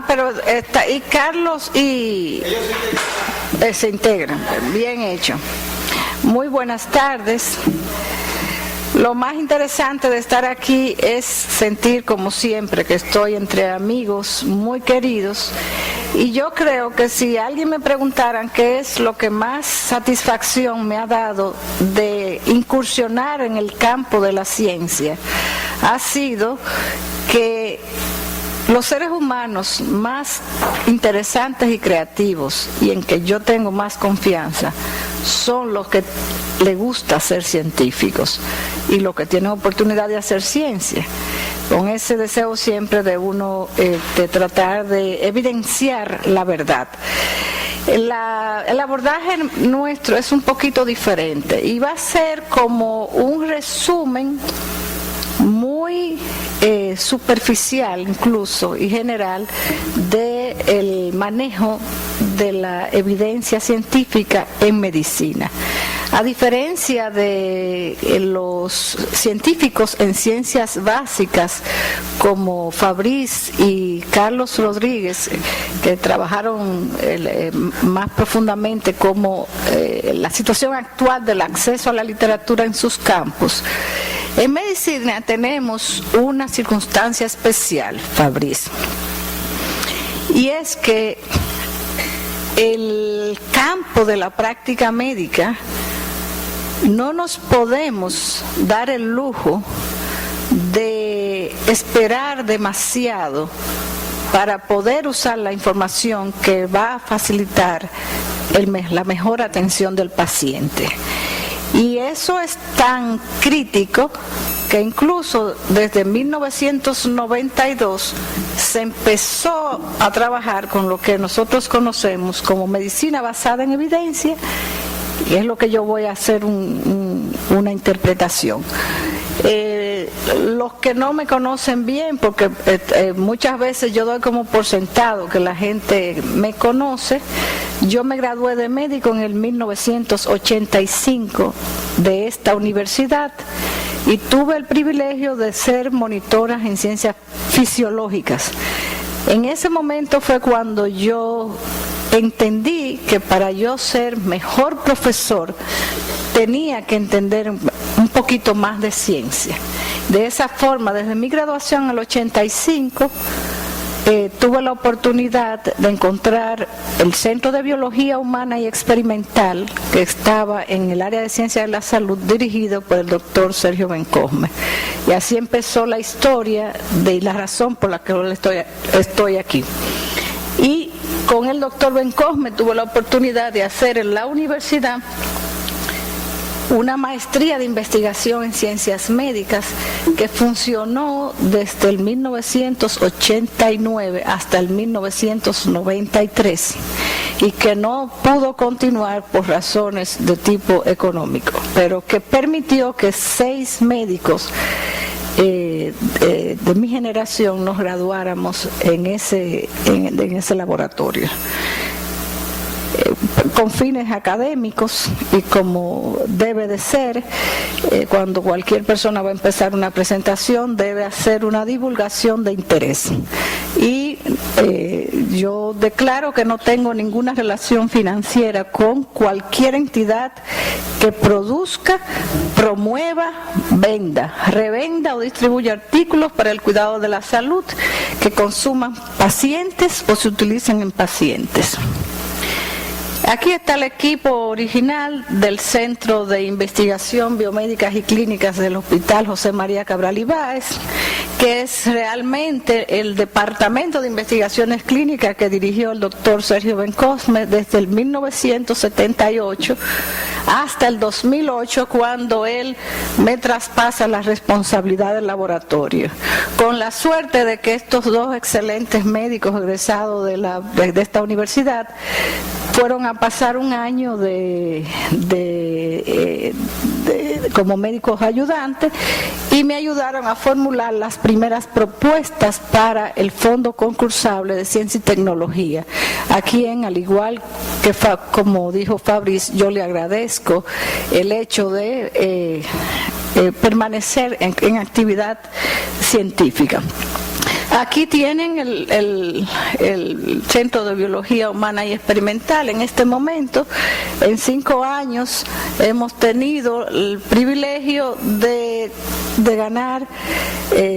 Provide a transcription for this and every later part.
Pero está, y Carlos y se integran. Bien hecho. Muy buenas tardes. Lo más interesante de estar aquí es sentir, como siempre, que estoy entre amigos muy queridos. Y yo creo que si alguien me preguntaran qué es lo que más satisfacción me ha dado de incursionar en el campo de la ciencia, ha sido que los seres humanos más interesantes y creativos, y en que yo tengo más confianza, son los que les gusta ser científicos y los que tienen oportunidad de hacer ciencia, con ese deseo siempre de uno de tratar de evidenciar la verdad. El abordaje nuestro es un poquito diferente y va a ser como un resumen muy superficial incluso y general del manejo de la evidencia científica en medicina. A diferencia de los científicos en ciencias básicas como Fabriz y Carlos Rodríguez, que trabajaron más profundamente como la situación actual del acceso a la literatura en sus campos, en medicina tenemos una circunstancia especial, Fabriz, y es que el campo de la práctica médica no nos podemos dar el lujo de esperar demasiado para poder usar la información que va a facilitar la mejor atención del paciente. Y eso es tan crítico que incluso desde 1992 se empezó a trabajar con lo que nosotros conocemos como medicina basada en evidencia, y es lo que yo voy a hacer una interpretación. Los que no me conocen bien, porque muchas veces yo doy como por sentado que la gente me conoce, yo me gradué de médico en el 1985 de esta universidad y tuve el privilegio de ser monitora en ciencias fisiológicas. En ese momento fue cuando yo entendí que para yo ser mejor profesor tenía que entender un poquito más de ciencia. De esa forma, desde mi graduación en el 85, tuve la oportunidad de encontrar el Centro de Biología Humana y Experimental, que estaba en el área de Ciencia de la Salud, dirigido por el doctor Sergio Bencosme. Y así empezó la historia de la razón por la que estoy aquí. Y con el doctor Bencosme tuve la oportunidad de hacer en la universidad una maestría de investigación en ciencias médicas que funcionó desde el 1989 hasta el 1993 y que no pudo continuar por razones de tipo económico, pero que permitió que 6 médicos de mi generación nos graduáramos en ese laboratorio. Con fines académicos y como debe de ser, cuando cualquier persona va a empezar una presentación debe hacer una divulgación de interés. Y yo declaro que no tengo ninguna relación financiera con cualquier entidad que produzca, promueva, venda, revenda o distribuya artículos para el cuidado de la salud que consuman pacientes o se utilicen en pacientes. Aquí está el equipo original del Centro de Investigación Biomédicas y Clínicas del Hospital José María Cabral Ibáez, que es realmente el Departamento de Investigaciones Clínicas que dirigió el doctor Sergio Bencosme desde el 1978 hasta el 2008, cuando él me traspasa la responsabilidad del laboratorio. Con la suerte de que estos 2 excelentes médicos egresados de esta universidad fueron a pasar un año como médicos ayudantes y me ayudaron a formular las primeras propuestas para el Fondo Concursable de Ciencia y Tecnología. A quien, al igual que como dijo Fabriz, yo le agradezco el hecho de permanecer en actividad científica. Aquí tienen el Centro de Biología Humana y Experimental. En este momento, en 5 años, hemos tenido el privilegio de ganar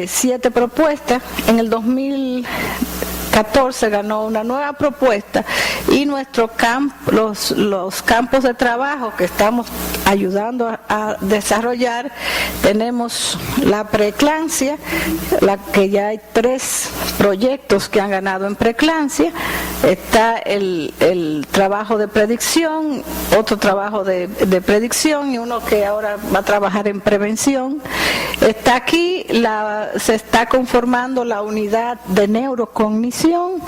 7 propuestas. En el 2014 ganó una nueva propuesta y nuestro los campos de trabajo que estamos ayudando a desarrollar, tenemos la preeclampsia, la que ya hay 3 proyectos que han ganado en preeclampsia, está el trabajo de predicción, otro trabajo de predicción y uno que ahora va a trabajar en prevención. Está aquí, se está conformando la unidad de neurocognición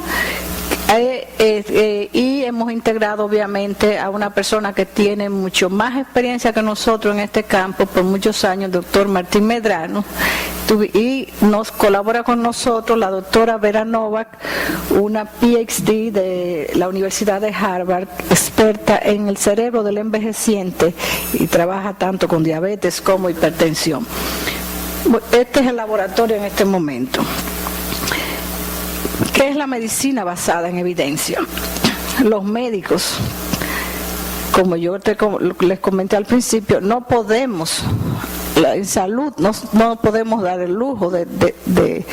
y hemos integrado obviamente a una persona que tiene mucho más experiencia que nosotros en este campo por muchos años, el doctor Martín Medrano, y nos colabora con nosotros la doctora Vera Novak, una PhD de la Universidad de Harvard, experta en el cerebro del envejeciente y trabaja tanto con diabetes como hipertensión. Este es el laboratorio en este momento. ¿Qué es la medicina basada en evidencia? Los médicos, como yo les comenté al principio, no podemos, en salud, no podemos dar el lujo de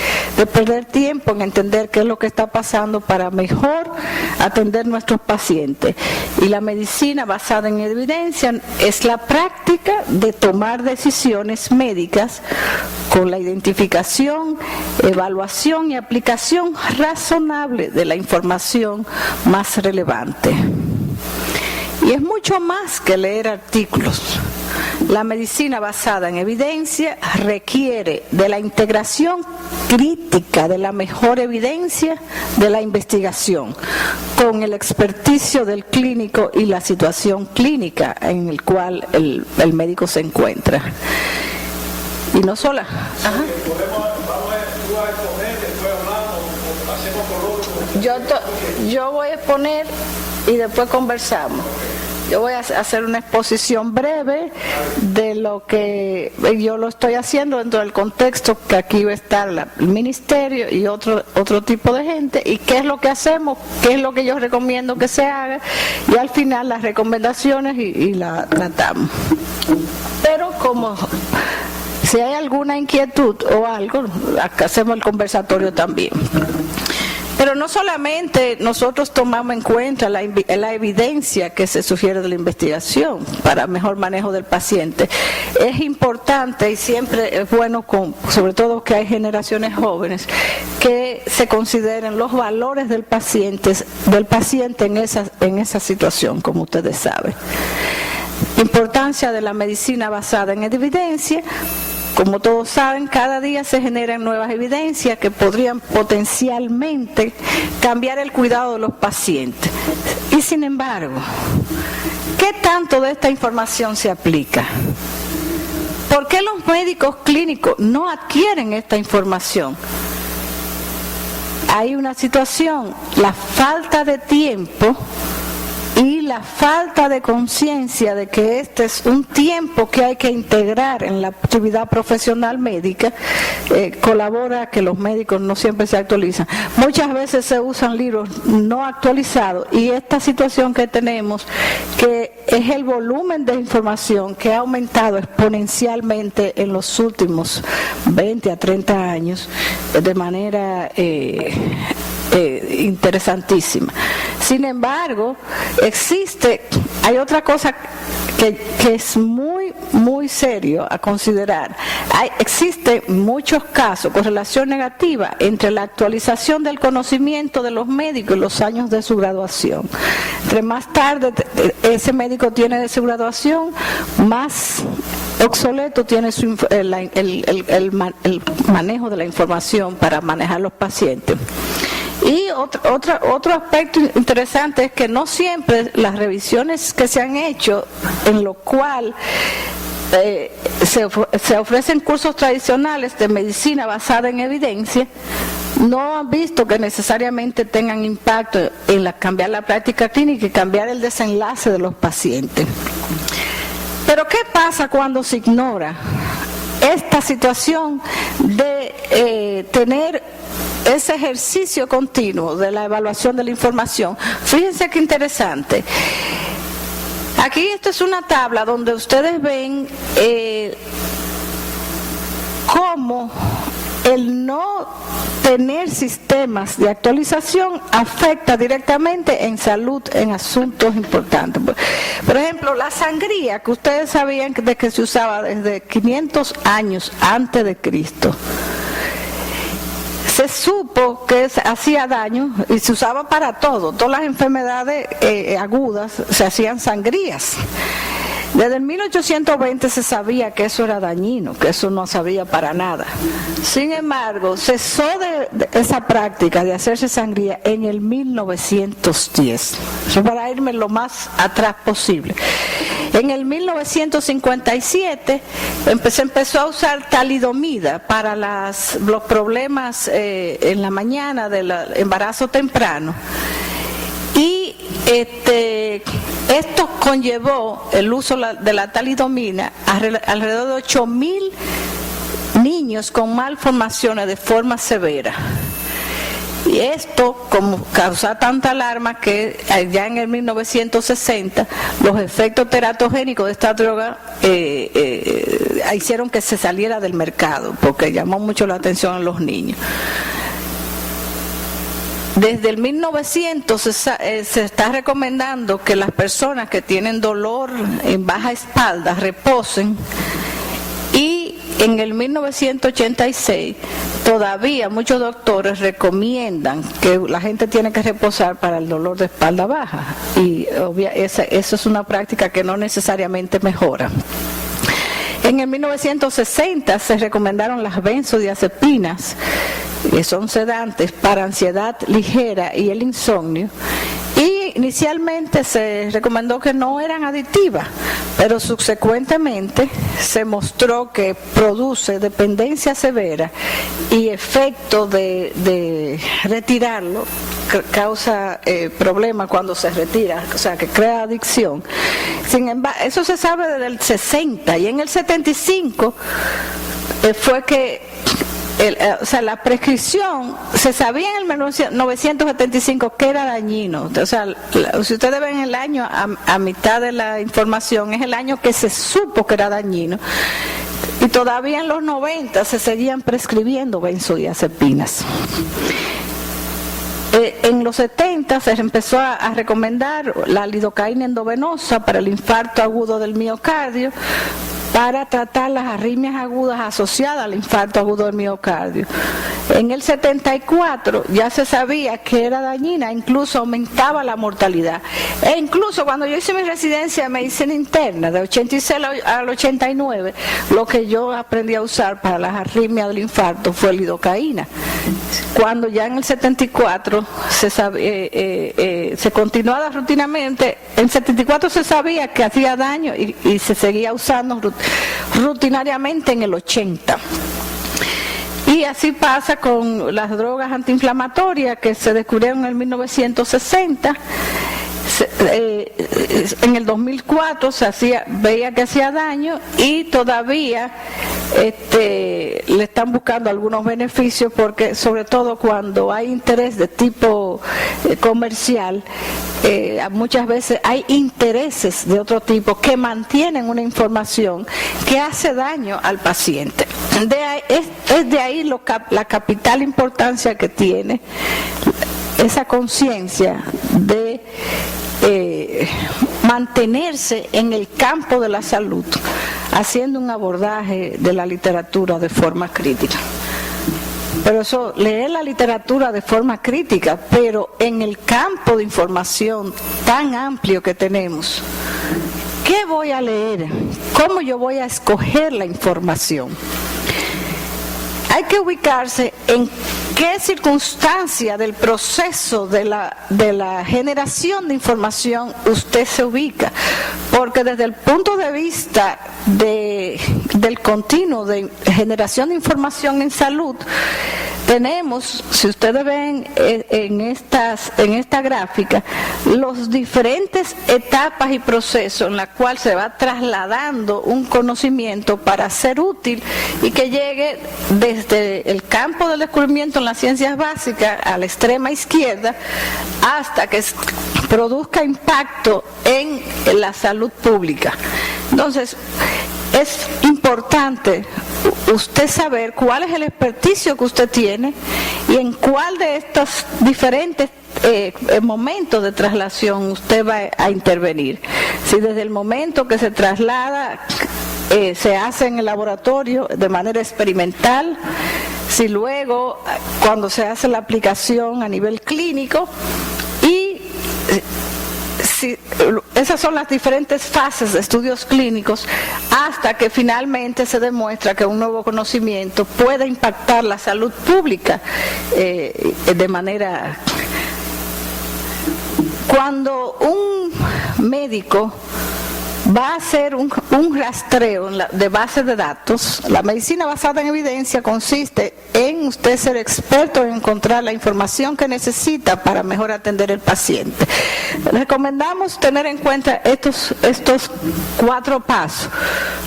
perder tiempo en entender qué es lo que está pasando para mejor atender nuestros pacientes. Y la medicina basada en evidencia es la práctica de tomar decisiones médicas con la identificación, evaluación y aplicación razonable de la información más relevante. Y es mucho más que leer artículos. La medicina basada en evidencia requiere de la integración crítica de la mejor evidencia de la investigación con el experticio del clínico y la situación clínica en el cual el médico se encuentra. Y no sola. Ajá. Yo voy a exponer y después conversamos. Yo voy a hacer una exposición breve de lo que yo lo estoy haciendo dentro del contexto que aquí va a estar el ministerio y otro tipo de gente, y qué es lo que hacemos, qué es lo que yo recomiendo que se haga, y al final las recomendaciones y la tratamos. Pero como si hay alguna inquietud o algo, acá hacemos el conversatorio también. Pero no solamente nosotros tomamos en cuenta la evidencia que se sugiere de la investigación para mejor manejo del paciente. Es importante y siempre es bueno, sobre todo que hay generaciones jóvenes, que se consideren los valores del paciente en esa situación, como ustedes saben. Importancia de la medicina basada en evidencia. Como todos saben, cada día se generan nuevas evidencias que podrían potencialmente cambiar el cuidado de los pacientes. Y sin embargo, ¿qué tanto de esta información se aplica? ¿Por qué los médicos clínicos no adquieren esta información? Hay una situación, la falta de tiempo y la falta de conciencia de que este es un tiempo que hay que integrar en la actividad profesional médica, colabora a que los médicos no siempre se actualizan. Muchas veces se usan libros no actualizados, y esta situación que tenemos, que es el volumen de información que ha aumentado exponencialmente en los últimos 20 a 30 años de manera interesantísima. Sin embargo, hay otra cosa que es muy, muy serio a considerar. Existen muchos casos, correlación negativa entre la actualización del conocimiento de los médicos y los años de su graduación. Entre más tarde ese médico tiene de su graduación, más obsoleto tiene el manejo de la información para manejar los pacientes. Y otro aspecto interesante es que no siempre las revisiones que se han hecho, en lo cual se ofrecen cursos tradicionales de medicina basada en evidencia, no han visto que necesariamente tengan impacto en cambiar la práctica clínica y cambiar el desenlace de los pacientes. Pero ¿qué pasa cuando se ignora esta situación de tener ese ejercicio continuo de la evaluación de la información. Fíjense qué interesante. Aquí esta es una tabla donde ustedes ven cómo el no tener sistemas de actualización afecta directamente en salud en asuntos importantes. Por ejemplo, la sangría, que ustedes sabían de que se usaba desde 500 años antes de Cristo. Se supo que hacía daño y se usaba para todo. Todas las enfermedades agudas se hacían sangrías. Desde el 1820 se sabía que eso era dañino, que eso no sabía para nada. Sin embargo, cesó de esa práctica de hacerse sangría en el 1910. Eso para irme lo más atrás posible. En el 1957 se empezó a usar talidomida para los problemas en la mañana del embarazo temprano. Y esto conllevó el uso de la talidomida a alrededor de 8,000 niños con malformaciones de forma severa. Y esto, como causó tanta alarma, que ya en el 1960 los efectos teratogénicos de esta droga hicieron que se saliera del mercado, porque llamó mucho la atención a los niños. Desde el 1900 se está recomendando que las personas que tienen dolor en baja espalda reposen, y en el 1986 todavía muchos doctores recomiendan que la gente tiene que reposar para el dolor de espalda baja, y eso es una práctica que no necesariamente mejora. En el 1960 se recomendaron las benzodiazepinas, que son sedantes para ansiedad ligera y el insomnio, y inicialmente se recomendó que no eran adictivas, pero subsecuentemente se mostró que produce dependencia severa y efecto de retirarlo causa problemas cuando se retira, o sea que crea adicción. Sin embargo, eso se sabe desde el 60, y en el 75 fue que la prescripción se sabía en el 1975 que era dañino. O sea, si ustedes ven el año a mitad de la información, es el año que se supo que era dañino, y todavía en los 90 se seguían prescribiendo benzodiazepinas. En los 70 se empezó a recomendar la lidocaína endovenosa para el infarto agudo del miocardio, para tratar las arritmias agudas asociadas al infarto agudo del miocardio. En el 74 ya se sabía que era dañina, incluso aumentaba la mortalidad. E incluso cuando yo hice mi residencia de medicina interna, de 86 al 89, lo que yo aprendí a usar para las arritmias del infarto fue lidocaína. Cuando ya en el 74 se continuaba rutinamente, en 74 se sabía que hacía daño y se seguía usando rutinariamente en el 80. Y así pasa con las drogas antiinflamatorias que se descubrieron en el 1960. En el 2004 veía que hacía daño, y todavía le están buscando algunos beneficios, porque sobre todo cuando hay interés de tipo comercial, muchas veces hay intereses de otro tipo que mantienen una información que hace daño al paciente. Es de ahí la capital importancia que tiene esa conciencia de mantenerse en el campo de la salud, haciendo un abordaje de la literatura de forma crítica. Pero eso, leer la literatura de forma crítica, pero en el campo de información tan amplio que tenemos, ¿qué voy a leer? ¿Cómo yo voy a escoger la información? Hay que ubicarse en qué circunstancia del proceso de la generación de información usted se ubica, porque desde el punto de vista de del continuo de generación de información en salud, tenemos, si ustedes ven en esta gráfica, los diferentes etapas y procesos en la cual se va trasladando un conocimiento para ser útil y que llegue desde el campo del descubrimiento en las ciencias básicas a la extrema izquierda hasta que produzca impacto en la salud pública. Entonces, es importante usted saber cuál es el experticio que usted tiene y en cuál de estos diferentes momentos de traslación usted va a intervenir. Si desde el momento que se traslada se hace en el laboratorio de manera experimental, si luego cuando se hace la aplicación a nivel clínico, y esas son las diferentes fases de estudios clínicos hasta que finalmente se demuestra que un nuevo conocimiento puede impactar la salud pública de manera... Cuando un médico va a hacer un rastreo de bases de datos, la medicina basada en evidencia consiste en usted ser experto en encontrar la información que necesita para mejor atender al paciente. Recomendamos tener en cuenta estos 4 pasos.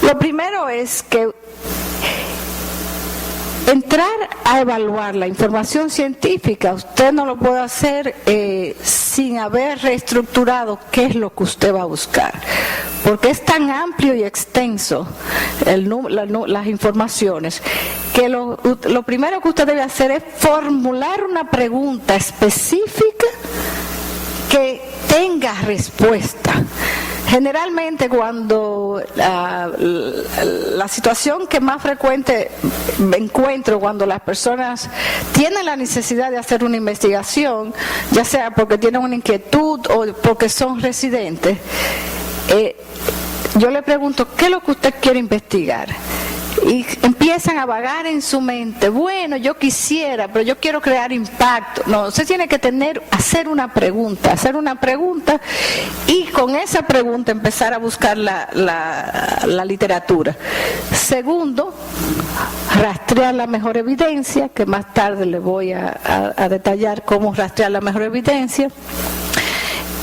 Lo primero es que entrar a evaluar la información científica, usted no lo puede hacer sin haber reestructurado qué es lo que usted va a buscar, porque es tan amplio y extenso las informaciones que lo primero que usted debe hacer es formular una pregunta específica que tenga respuesta. Generalmente cuando la situación que más frecuente me encuentro cuando las personas tienen la necesidad de hacer una investigación, ya sea porque tienen una inquietud o porque son residentes, yo le pregunto, ¿qué es lo que usted quiere investigar? Y empiezan a vagar en su mente, bueno, yo quisiera, pero yo quiero crear impacto. No, usted tiene que hacer una pregunta y con esa pregunta empezar a buscar la literatura. Segundo, rastrear la mejor evidencia, que más tarde le voy a detallar cómo rastrear la mejor evidencia.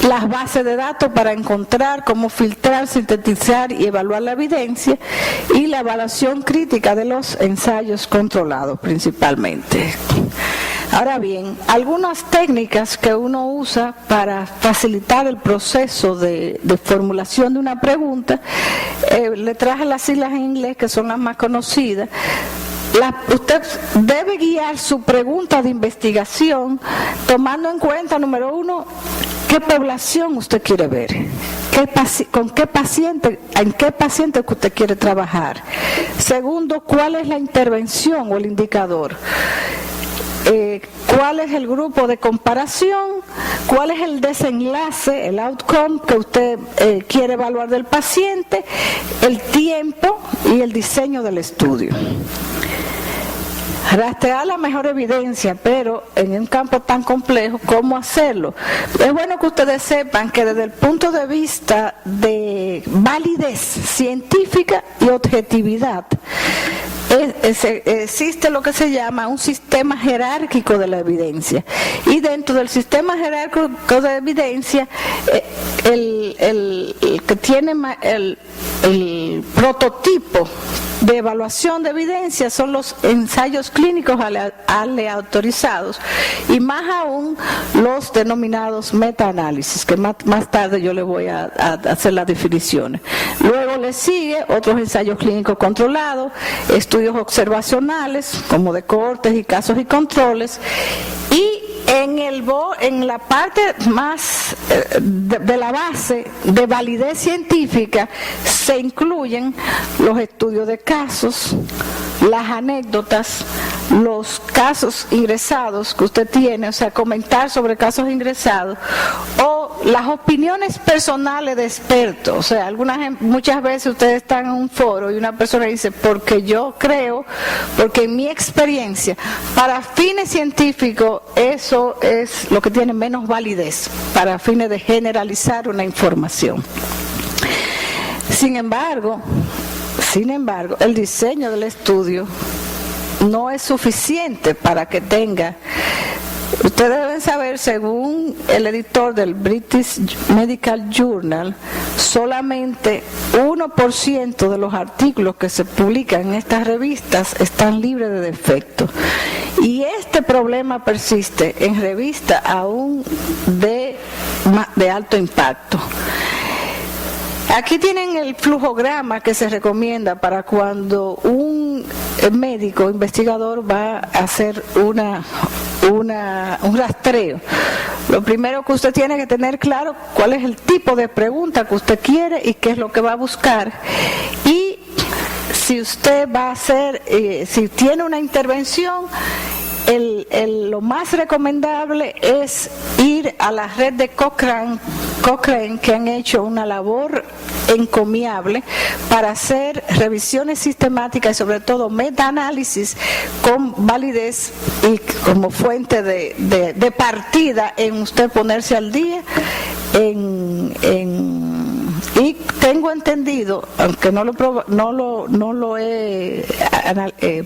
Las bases de datos para encontrar cómo filtrar, sintetizar y evaluar la evidencia, y la evaluación crítica de los ensayos controlados principalmente. Ahora bien, algunas técnicas que uno usa para facilitar el proceso de formulación de una pregunta, le traje las siglas en inglés que son las más conocidas. Usted debe guiar su pregunta de investigación tomando en cuenta, número 1, qué población usted quiere ver, con qué paciente, en qué paciente que usted quiere trabajar. Segundo, cuál es la intervención o el indicador. ¿Cuál es el grupo de comparación? ¿Cuál es el desenlace, el outcome que usted quiere evaluar del paciente? El tiempo y el diseño del estudio. Rastrear la mejor evidencia, pero en un campo tan complejo, ¿cómo hacerlo? Es bueno que ustedes sepan que desde el punto de vista de validez científica y objetividad, existe lo que se llama un sistema jerárquico de la evidencia, y dentro del sistema jerárquico de evidencia el que tiene el prototipo de evaluación de evidencia son los ensayos clínicos aleatorizados, y más aún los denominados metaanálisis, que más tarde yo le voy a hacer las definiciones. Luego le sigue otros ensayos clínicos controlados, estudios observacionales como de cohortes y casos y controles, y en la parte más de la base de validez científica se incluyen los estudios de casos, las anécdotas, los casos ingresados que usted tiene, o sea, comentar sobre casos ingresados, o las opiniones personales de expertos. O sea, muchas veces ustedes están en un foro y una persona dice, porque yo creo, porque en mi experiencia, para fines científicos, eso es lo que tiene menos validez, para fines de generalizar una información. Sin embargo, Sin embargo, el diseño del estudio no es suficiente para que tenga. Ustedes deben saber, según el editor del British Medical Journal, solamente 1% de los artículos que se publican en estas revistas están libres de defectos. Y este problema persiste en revistas aún de alto impacto. Aquí tienen el flujograma que se recomienda para cuando un médico investigador va a hacer un rastreo. Lo primero que usted tiene que tener claro cuál es el tipo de pregunta que usted quiere y qué es lo que va a buscar. Y si usted va a hacer, si tiene una intervención, lo más recomendable es ir a la red de Cochrane, que han hecho una labor encomiable para hacer revisiones sistemáticas y sobre todo metaanálisis con validez y como fuente de partida en usted ponerse al día y tengo entendido, aunque no lo he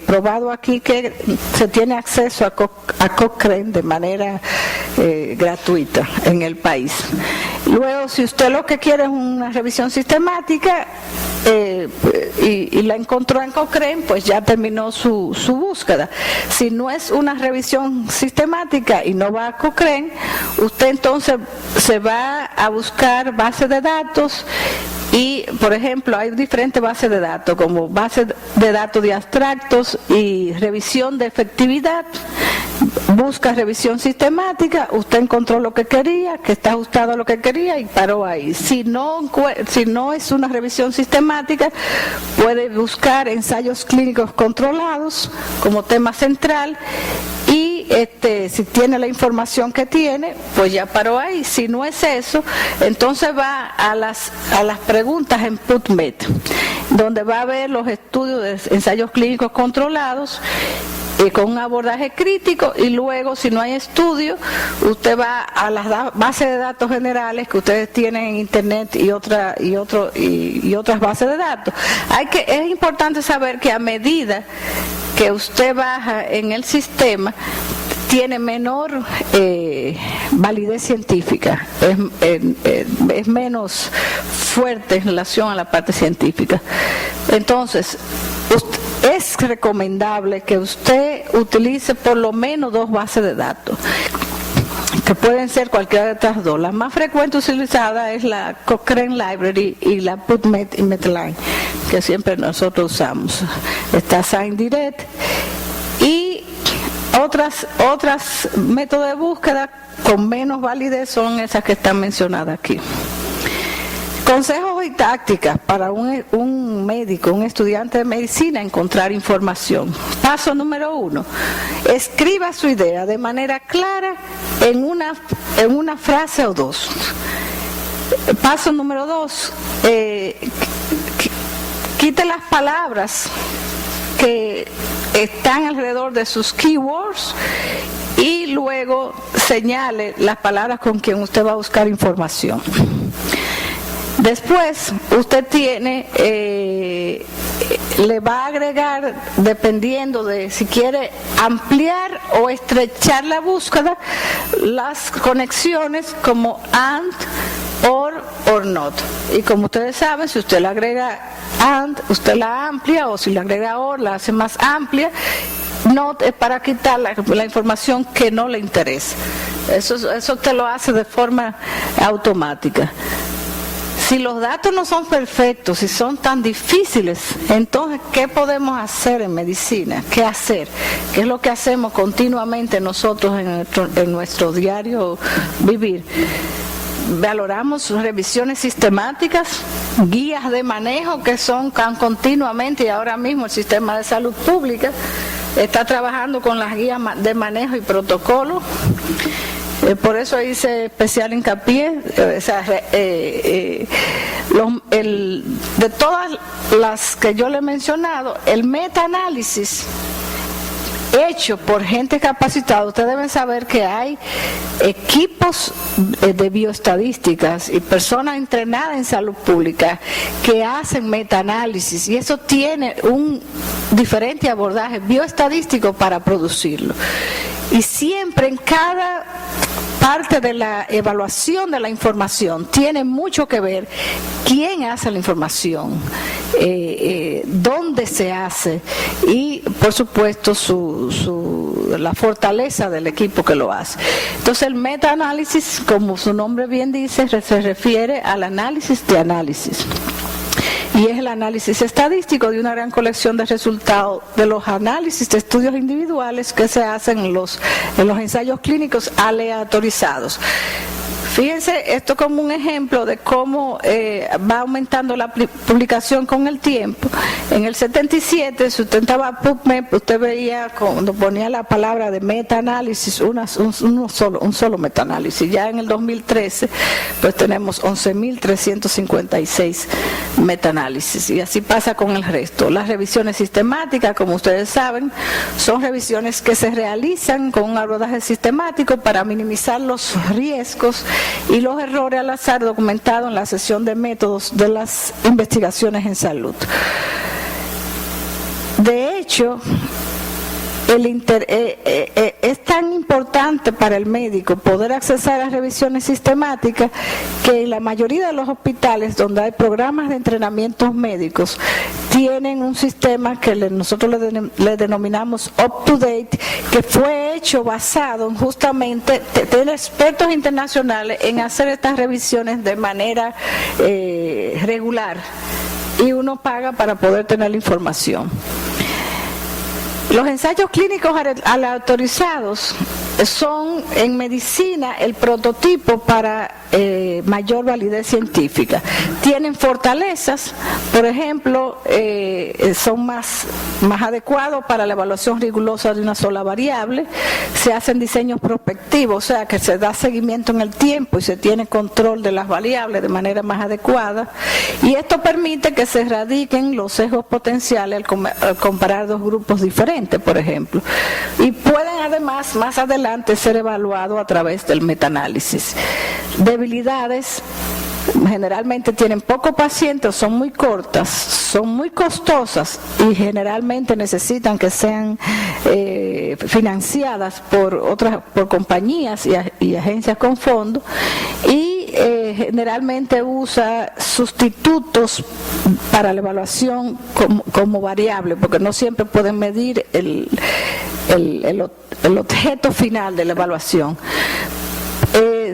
probado aquí, que se tiene acceso a Cochrane de manera gratuita en el país. Luego, si usted lo que quiere es una revisión sistemática y la encontró en Cochrane, pues ya terminó su búsqueda. Si no es una revisión sistemática y no va a Cochrane, usted entonces se va a buscar bases de datos. Y, por ejemplo, hay diferentes bases de datos, como base de datos de abstractos y revisión de efectividad. Busca revisión sistemática, usted encontró lo que quería, que está ajustado a lo que quería y paró ahí. Si no es una revisión sistemática, puede buscar ensayos clínicos controlados como tema central y si tiene la información que tiene, pues ya paró ahí. Si no es eso, entonces va a las preguntas en PubMed, donde va a ver los estudios de ensayos clínicos controlados con un abordaje crítico, y luego, si no hay estudio, usted va a las bases de datos generales que ustedes tienen en internet y otras bases de datos. Es importante saber que a medida que usted baja en el sistema, tiene menor validez científica, es menos fuerte en relación a la parte científica. Entonces, es recomendable que usted utilice por lo menos 2 bases de datos, que pueden ser cualquiera de estas dos. La más frecuente utilizada es la Cochrane Library y la PubMed y Medline, que siempre nosotros usamos. Está ScienDirect y otras métodos de búsqueda con menos validez son esas que están mencionadas aquí. Consejos y tácticas para un médico, un estudiante de medicina, encontrar información. Paso número 1, escriba su idea de manera clara en una frase o 2. Paso número 2, quite las palabras que están alrededor de sus keywords y luego señale las palabras con quien usted va a buscar información. Después, usted le va a agregar, dependiendo de si quiere ampliar o estrechar la búsqueda, las conexiones como and, or not. Y como ustedes saben, si usted le agrega and, usted la amplia, o si le agrega or, la hace más amplia. Not es para quitar la información que no le interesa. Eso te lo hace de forma automática. Si los datos no son perfectos, si son tan difíciles, entonces, ¿qué podemos hacer en medicina? ¿Qué hacer? ¿Qué es lo que hacemos continuamente nosotros en nuestro diario vivir? Valoramos revisiones sistemáticas, guías de manejo que son continuamente, y ahora mismo el sistema de salud pública está trabajando con las guías de manejo y protocolos. Por eso hice especial hincapié, de todas las que yo le he mencionado, el metaanálisis hecho por gente capacitada. Ustedes deben saber que hay equipos de bioestadísticas y personas entrenadas en salud pública que hacen metaanálisis, y eso tiene un diferente abordaje bioestadístico para producirlo. Y siempre en cada parte de la evaluación de la información tiene mucho que ver quién hace la información, dónde se hace y, por supuesto, la fortaleza del equipo que lo hace. Entonces, el metaanálisis, como su nombre bien dice, se refiere al análisis de análisis. Y es el análisis estadístico de una gran colección de resultados de los análisis de estudios individuales que se hacen en los ensayos clínicos aleatorizados. Fíjense esto como un ejemplo de cómo va aumentando la publicación con el tiempo. En el 77, si usted estaba PubMed, usted veía cuando ponía la palabra de metaanálisis, un solo metaanálisis. Ya en el 2013, pues tenemos 11.356 metaanálisis. Y así pasa con el resto. Las revisiones sistemáticas, como ustedes saben, son revisiones que se realizan con un abordaje sistemático para minimizar los riesgos y los errores al azar documentados en la sesión de métodos de las investigaciones en salud. De hecho, es tan importante para el médico poder accesar a revisiones sistemáticas que en la mayoría de los hospitales donde hay programas de entrenamientos médicos tienen un sistema que nosotros le denominamos up-to-date, que fue hecho basado en justamente tener expertos internacionales en hacer estas revisiones de manera regular, y uno paga para poder tener la información. Los ensayos clínicos aleatorizados son en medicina el prototipo para mayor validez científica. Tienen fortalezas, por ejemplo, son más adecuados para la evaluación rigurosa de una sola variable, se hacen diseños prospectivos, o sea que se da seguimiento en el tiempo y se tiene control de las variables de manera más adecuada, y esto permite que se erradiquen los sesgos potenciales al comparar dos grupos diferentes, por ejemplo, y pueden además más adelante ser evaluados a través del metaanálisis. Debilidades: generalmente tienen pocos pacientes, son muy cortas, son muy costosas y generalmente necesitan que sean financiadas por compañías y agencias con fondos, y generalmente usa sustitutos para la evaluación como variable, porque no siempre pueden medir el objeto final de la evaluación.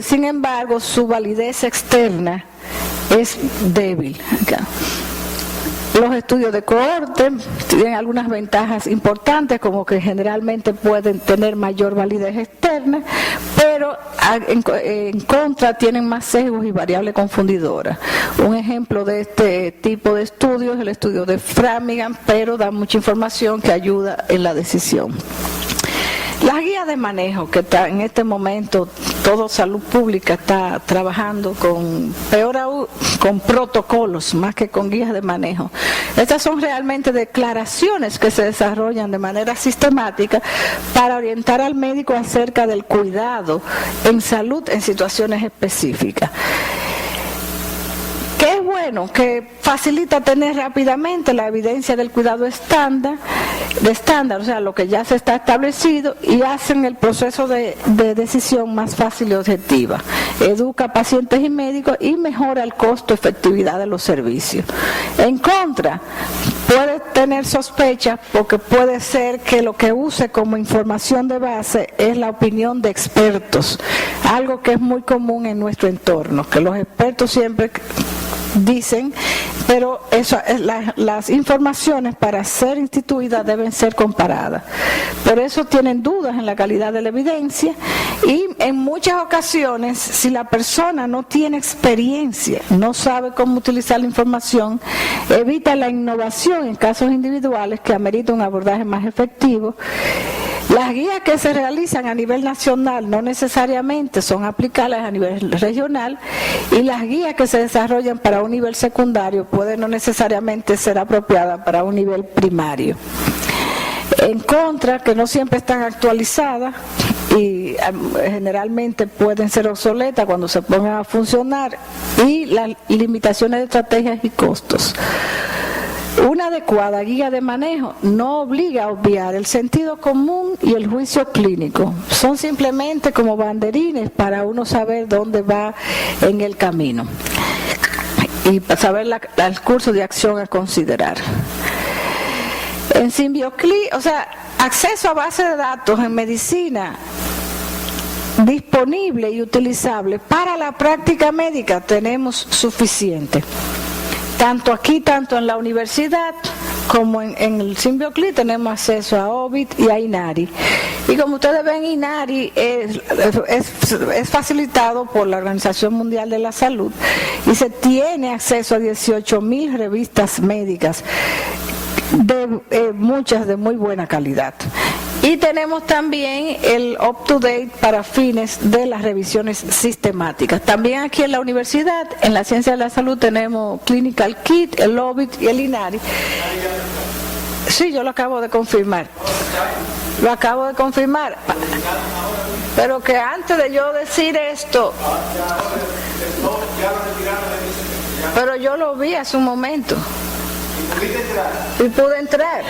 Sin embargo, su validez externa es débil. Los estudios de cohorte tienen algunas ventajas importantes, como que generalmente pueden tener mayor validez externa, pero en contra tienen más sesgos y variables confundidoras. Un ejemplo de este tipo de estudios es el estudio de Framingham, pero da mucha información que ayuda en la decisión. Las guías de manejo, que está en este momento, toda salud pública está trabajando con protocolos más que con guías de manejo. Estas son realmente declaraciones que se desarrollan de manera sistemática para orientar al médico acerca del cuidado en salud en situaciones específicas. Que es bueno, que facilita tener rápidamente la evidencia del cuidado estándar, o sea, lo que ya se está establecido, y hacen el proceso de decisión más fácil y objetiva. Educa a pacientes y médicos y mejora el costo-efectividad de los servicios. En contra, puede tener sospechas porque puede ser que lo que use como información de base es la opinión de expertos, algo que es muy común en nuestro entorno, que los expertos siempre dicen, pero las informaciones para ser instituidas deben ser comparadas. Por eso tienen dudas en la calidad de la evidencia, y en muchas ocasiones, si la persona no tiene experiencia, no sabe cómo utilizar la información, evita la innovación en casos individuales que ameritan un abordaje más efectivo. Las guías que se realizan a nivel nacional no necesariamente son aplicables a nivel regional, y las guías que se desarrollan para un nivel secundario pueden no necesariamente ser apropiadas para un nivel primario. En contra, que no siempre están actualizadas y generalmente pueden ser obsoletas cuando se pongan a funcionar, y las limitaciones de estrategias y costos. Una adecuada guía de manejo no obliga a obviar el sentido común y el juicio clínico. Son simplemente como banderines para uno saber dónde va en el camino y para saber el curso de acción a considerar. En SimbioCli, o sea, acceso a base de datos en medicina disponible y utilizable para la práctica médica tenemos suficiente. Tanto aquí, tanto en la universidad, como en el SimbioCli tenemos acceso a OBIT y a INARI. Y como ustedes ven, INARI es facilitado por la Organización Mundial de la Salud y se tiene acceso a 18.000 revistas médicas, muchas de muy buena calidad. Y tenemos también el up-to-date para fines de las revisiones sistemáticas. También aquí en la universidad, en la ciencia de la salud, tenemos Clinical Kit, el OBIT y el INARI. Sí, yo lo acabo de confirmar. Lo acabo de confirmar. Pero que antes de yo decir esto, pero yo lo vi hace un momento. Y pude entrar.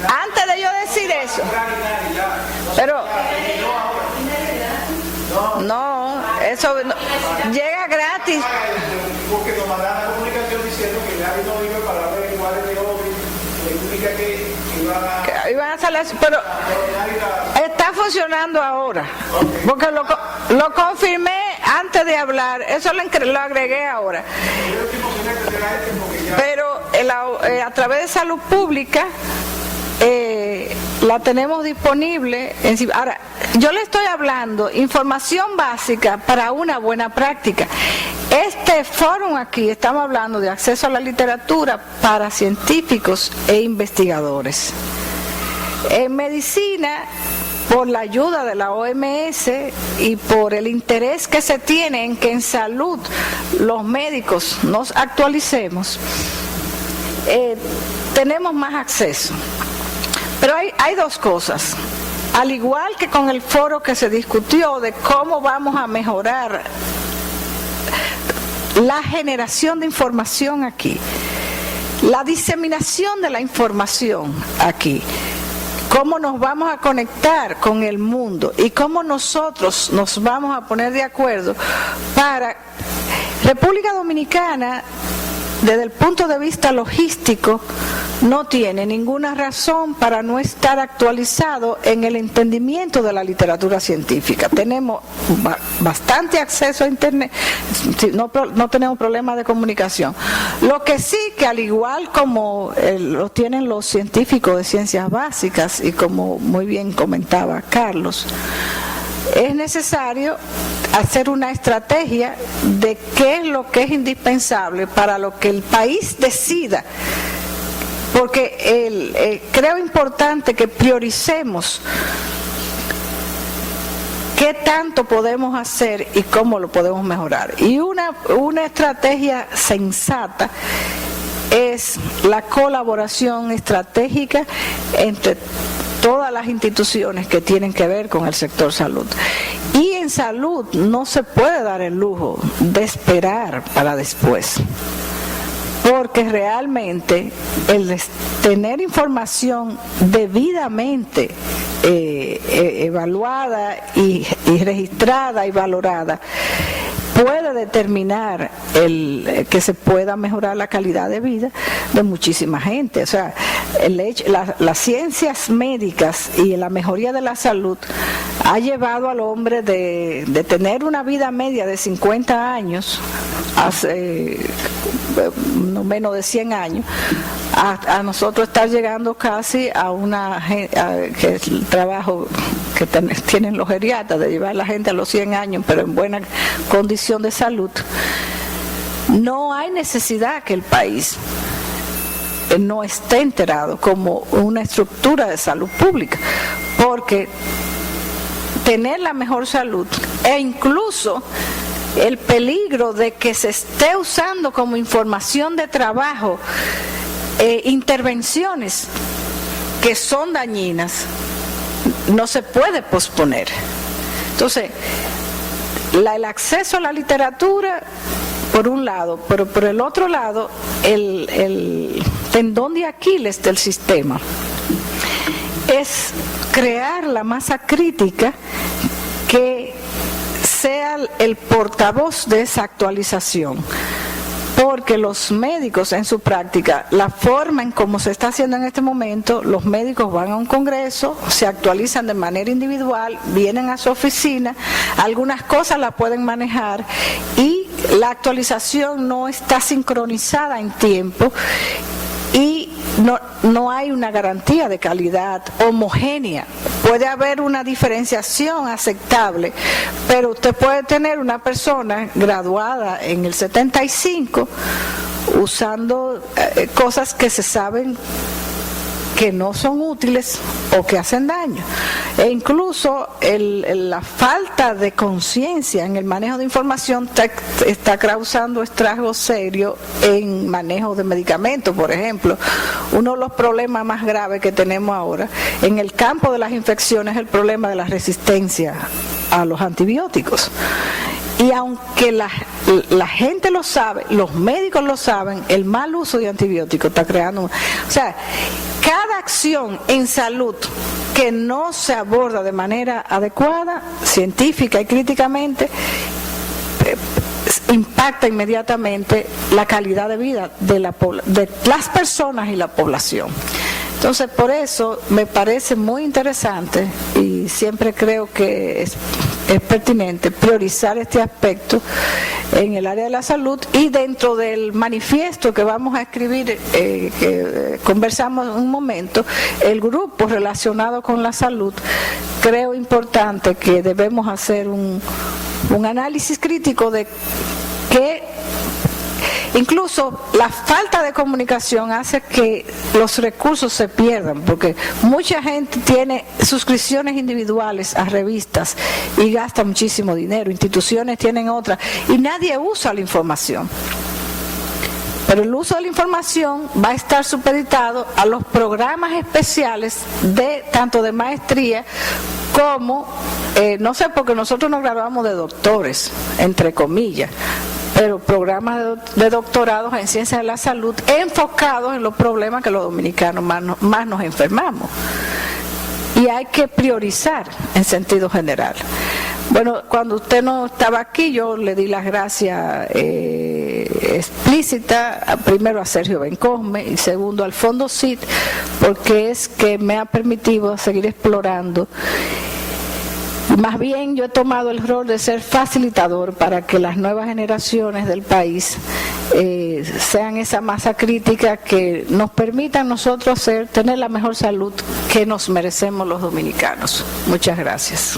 Antes de yo decir eso. Pero no, eso no, llega gratis. Porque nos mandaron la comunicación diciendo que ya no iba para ver iguales de OBI, que iban a salir, pero está funcionando ahora, porque lo confirmé antes de hablar, eso lo agregué ahora. Pero a través de salud pública la tenemos disponible. Ahora, yo le estoy hablando información básica para una buena práctica. Este foro aquí estamos hablando de acceso a la literatura para científicos e investigadores. En medicina, por la ayuda de la OMS y por el interés que se tiene en que en salud los médicos nos actualicemos, tenemos más acceso. Pero hay dos cosas. Al igual que con el foro que se discutió de cómo vamos a mejorar la generación de información aquí, la diseminación de la información aquí, cómo nos vamos a conectar con el mundo y cómo nosotros nos vamos a poner de acuerdo para República Dominicana, desde el punto de vista logístico, no tiene ninguna razón para no estar actualizado en el entendimiento de la literatura científica. Tenemos bastante acceso a Internet, no tenemos problemas de comunicación. Lo que sí, que al igual como lo tienen los científicos de ciencias básicas, y como muy bien comentaba Carlos, es necesario hacer una estrategia de qué es lo que es indispensable para lo que el país decida, porque creo importante que prioricemos qué tanto podemos hacer y cómo lo podemos mejorar. Y una estrategia sensata es la colaboración estratégica entre todas las instituciones que tienen que ver con el sector salud. Y en salud no se puede dar el lujo de esperar para después, porque realmente el tener información debidamente evaluada y registrada y valorada puede determinar que se pueda mejorar la calidad de vida de muchísima gente. O sea, las ciencias médicas y la mejoría de la salud ha llevado al hombre de tener una vida media de 50 años, hace no menos de 100 años, a nosotros estar llegando casi a que es el trabajo que tienen los geriatras, de llevar a la gente a los 100 años, pero en buena condición de salud. No hay necesidad que el país no esté enterado como una estructura de salud pública, porque tener la mejor salud e incluso el peligro de que se esté usando como información de trabajo intervenciones que son dañinas no se puede posponer. Entonces, el acceso a la literatura, por un lado, pero por el otro lado, el tendón de Aquiles del sistema es crear la masa crítica que sea el portavoz de esa actualización. Porque los médicos en su práctica, la forma en cómo se está haciendo en este momento, los médicos van a un congreso, se actualizan de manera individual, vienen a su oficina, algunas cosas las pueden manejar y la actualización no está sincronizada en tiempo y no hay una garantía de calidad homogénea. Puede haber una diferenciación aceptable, pero usted puede tener una persona graduada en el 75 usando cosas que se saben que no son útiles o que hacen daño. E incluso la falta de conciencia en el manejo de información está causando estragos serios en manejo de medicamentos. Por ejemplo, uno de los problemas más graves que tenemos ahora en el campo de las infecciones es el problema de la resistencia a los antibióticos. Y aunque la gente lo sabe, los médicos lo saben, el mal uso de antibióticos está creando... O sea, cada acción en salud que no se aborda de manera adecuada, científica y críticamente, impacta inmediatamente la calidad de vida de las personas y la población. Entonces, por eso me parece muy interesante y siempre creo que es pertinente priorizar este aspecto en el área de la salud, y dentro del manifiesto que vamos a escribir, que conversamos en un momento, el grupo relacionado con la salud, creo importante que debemos hacer un análisis crítico de que incluso la falta de comunicación hace que los recursos se pierdan, porque mucha gente tiene suscripciones individuales a revistas y gasta muchísimo dinero, instituciones tienen otras y nadie usa la información. Pero el uso de la información va a estar supeditado a los programas especiales tanto de maestría como, no sé, porque nosotros nos graduamos de doctores, entre comillas, pero programas de doctorados en ciencias de la salud enfocados en los problemas que los dominicanos más nos enfermamos. Y hay que priorizar en sentido general. Bueno, cuando usted no estaba aquí, yo le di las gracias explícitas, primero a Sergio Bencosme y segundo al Fondo CID, porque es que me ha permitido seguir explorando. Más bien yo he tomado el rol de ser facilitador para que las nuevas generaciones del país sean esa masa crítica que nos permitan nosotros tener la mejor salud que nos merecemos los dominicanos. Muchas gracias.